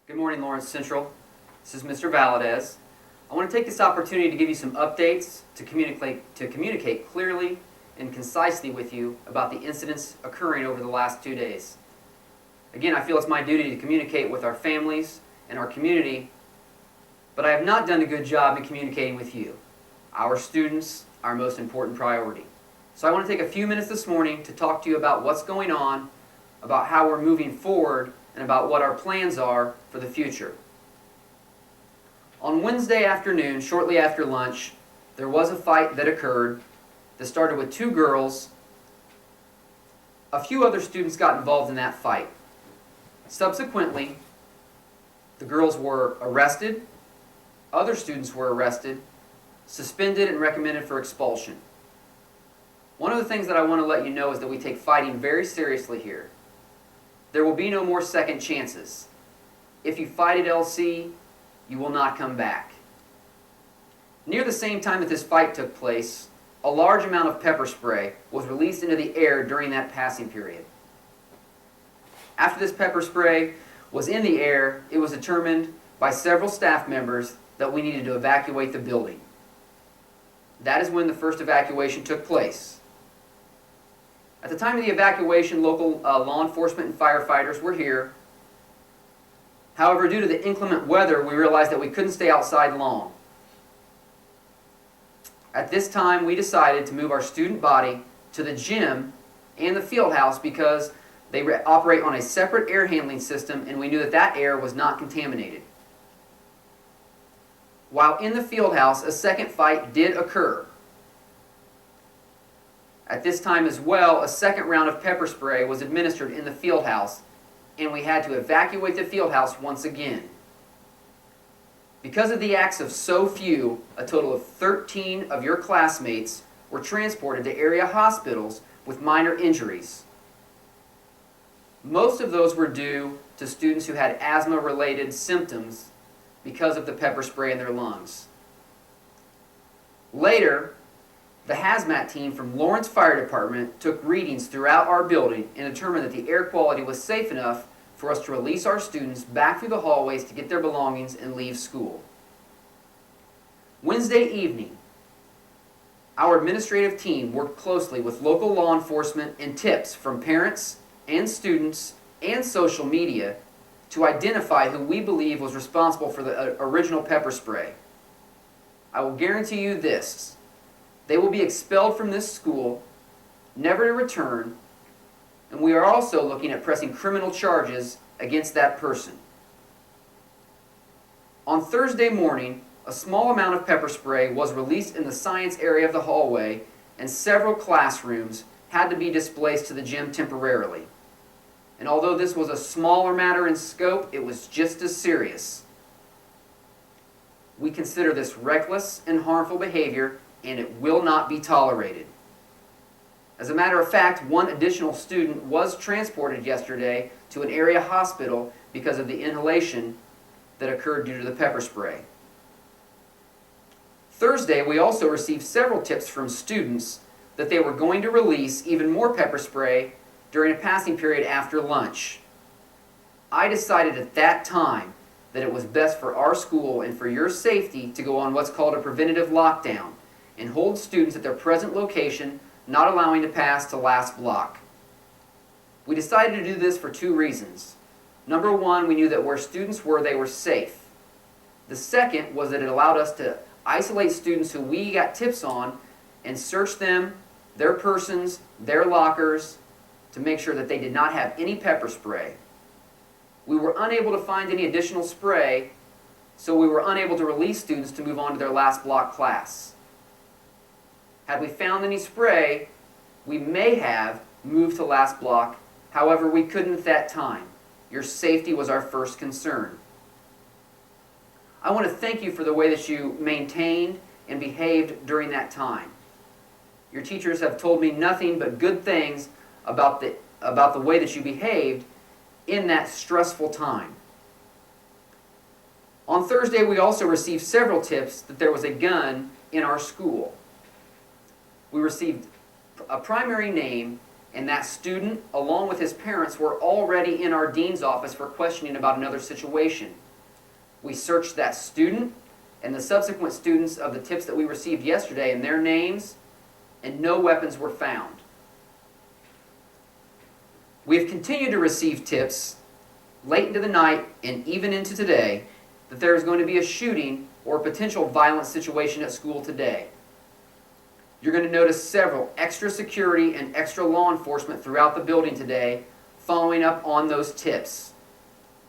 Good morning, Lawrence Central. This is Mr. Valadez. I want to take this opportunity to give you some updates to communicate clearly and concisely with you about the incidents occurring over the last 2 days. Again, I feel it's my duty to communicate with our families and our community, but I have not done a good job in communicating with you. Our students, our most important priority. So I want to take a few minutes this morning to talk to you about what's going on, about how we're moving forward, and about what our plans are for the future. On Wednesday afternoon, shortly after lunch, there was a fight that occurred that started with 2 girls. A few other students got involved in that fight. Subsequently, the girls were arrested, other students were arrested, suspended, and recommended for expulsion. One of the things that I want to let you know is that we take fighting very seriously here. There will be no more second chances. If you fight at LC, you will not come back. Near the same time that this fight took place, a large amount of pepper spray was released into the air during that passing period. After this pepper spray was in the air, it was determined by several staff members that we needed to evacuate the building. That is when the first evacuation took place. At the time of the evacuation, local law enforcement and firefighters were here. However, due to the inclement weather, we realized that we couldn't stay outside long. At this time, we decided to move our student body to the gym and the field house because they operate on a separate air handling system, and we knew that that air was not contaminated. While in the field house, a second fight did occur. At this time as well, a second round of pepper spray was administered in the field house, and we had to evacuate the field house once again. Because of the acts of so few, a total of 13 of your classmates were transported to area hospitals with minor injuries. Most of those were due to students who had asthma-related symptoms because of the pepper spray in their lungs. Later, the hazmat team from Lawrence Fire Department took readings throughout our building and determined that the air quality was safe enough for us to release our students back through the hallways to get their belongings and leave school. Wednesday evening, our administrative team worked closely with local law enforcement and tips from parents and students and social media to identify who we believe was responsible for the original pepper spray. I will guarantee you this: they will be expelled from this school, never to return, and we are also looking at pressing criminal charges against that person. On Thursday morning, a small amount of pepper spray was released in the science area of the hallway, and several classrooms had to be displaced to the gym temporarily. And although this was a smaller matter in scope, it was just as serious. We consider this reckless and harmful behavior, and it will not be tolerated. As a matter of fact, one additional student was transported yesterday to an area hospital because of the inhalation that occurred due to the pepper spray. Thursday, we also received several tips from students that they were going to release even more pepper spray during a passing period after lunch. I decided at that time that it was best for our school and for your safety to go on what's called a preventative lockdown and hold students at their present location, not allowing to pass to last block. We decided to do this for 2 reasons. Number one, we knew that where students were, they were safe. The second was that it allowed us to isolate students who we got tips on and search them, their persons, their lockers, to make sure that they did not have any pepper spray. We were unable to find any additional spray, so we were unable to release students to move on to their last block class. Had we found any spray, we may have moved to last block. However, we couldn't at that time. Your safety was our first concern. I want to thank you for the way that you maintained and behaved during that time. Your teachers have told me nothing but good things about the way that you behaved in that stressful time. On Thursday, we also received several tips that there was a gun in our school. We received a primary name and that student, along with his parents, were already in our dean's office for questioning about another situation. We searched that student and the subsequent students of the tips that we received yesterday and their names, and no weapons were found. We have continued to receive tips late into the night and even into today that there is going to be a shooting or a potential violent situation at school today. You're going to notice several extra security and extra law enforcement throughout the building today following up on those tips.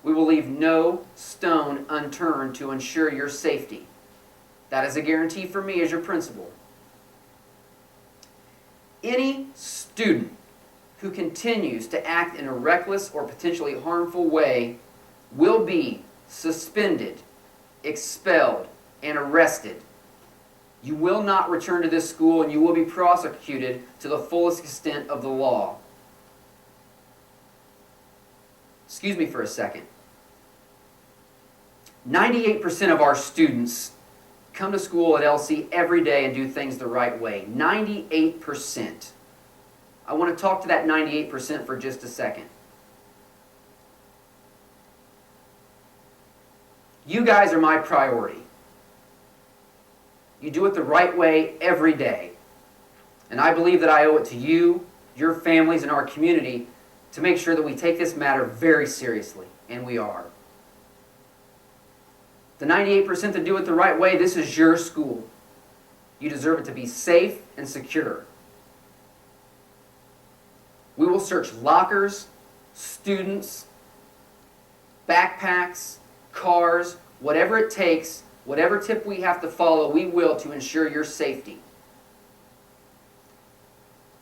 We will leave no stone unturned to ensure your safety. That is a guarantee for me as your principal. Any student who continues to act in a reckless or potentially harmful way will be suspended, expelled, and arrested. You will not return to this school, and you will be prosecuted to the fullest extent of the law. Excuse me for a second. 98% of our students come to school at LC every day and do things the right way. 98%. I want to talk to that 98% for just a second. You guys are my priority. You do it the right way every day. And I believe that I owe it to you, your families, and our community to make sure that we take this matter very seriously. And we are. The 98% that do it the right way, this is your school. You deserve it to be safe and secure. We will search lockers, students, backpacks, cars, whatever it takes. Whatever tip we have to follow, we will to ensure your safety.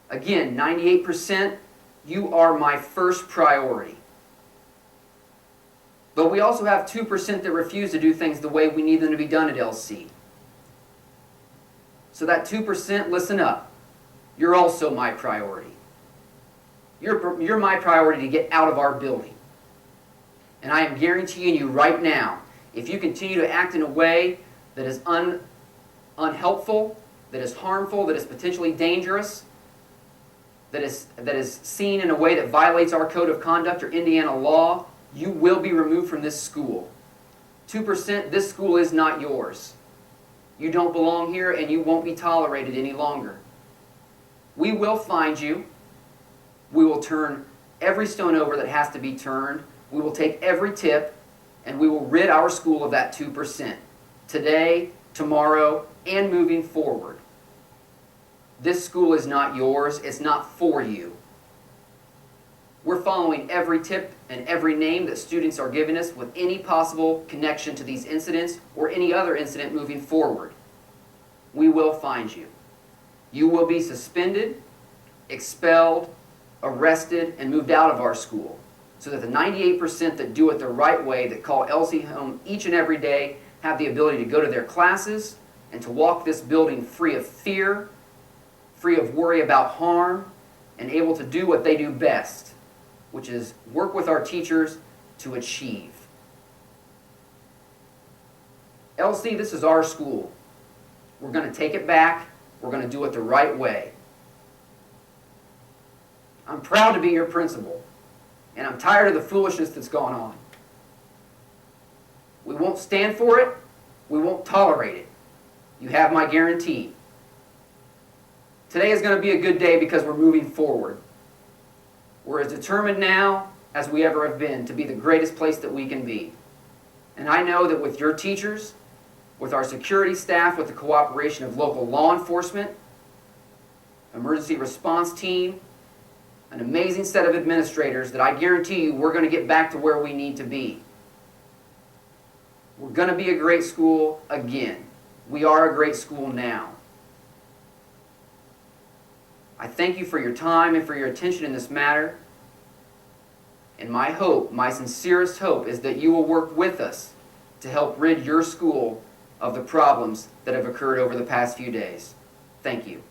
Again, 98%, you are my first priority. But we also have 2% that refuse to do things the way we need them to be done at LC. So that 2%, listen up. You're also my priority. You're my priority to get out of our building. And I am guaranteeing you right now, if you continue to act in a way that is unhelpful, that is harmful, that is potentially dangerous, that is seen in a way that violates our code of conduct or Indiana law, you will be removed from this school. 2%, this school is not yours. You don't belong here, and you won't be tolerated any longer. We will find you. We will turn every stone over that has to be turned. We will take every tip, and we will rid our school of that 2%. Today, tomorrow, and moving forward. This school is not yours. It's not for you. We're following every tip and every name that students are giving us with any possible connection to these incidents or any other incident moving forward. We will find you. You will be suspended, expelled, arrested, and moved out of our school, so that the 98% that do it the right way, that call LC home each and every day, have the ability to go to their classes and to walk this building free of fear, free of worry about harm, and able to do what they do best, which is work with our teachers to achieve. LC, this is our school. We're going to take it back. We're going to do it the right way. I'm proud to be your principal, and I'm tired of the foolishness that's gone on. We won't stand for it. We won't tolerate it. You have my guarantee. Today is going to be a good day because we're moving forward. We're as determined now as we ever have been to be the greatest place that we can be. And I know that with your teachers, with our security staff, with the cooperation of local law enforcement, emergency response team, an amazing set of administrators, that I guarantee you we're going to get back to where we need to be. We're going to be a great school again. We are a great school now. I thank you for your time and for your attention in this matter. And my hope, my sincerest hope, is that you will work with us to help rid your school of the problems that have occurred over the past few days. Thank you.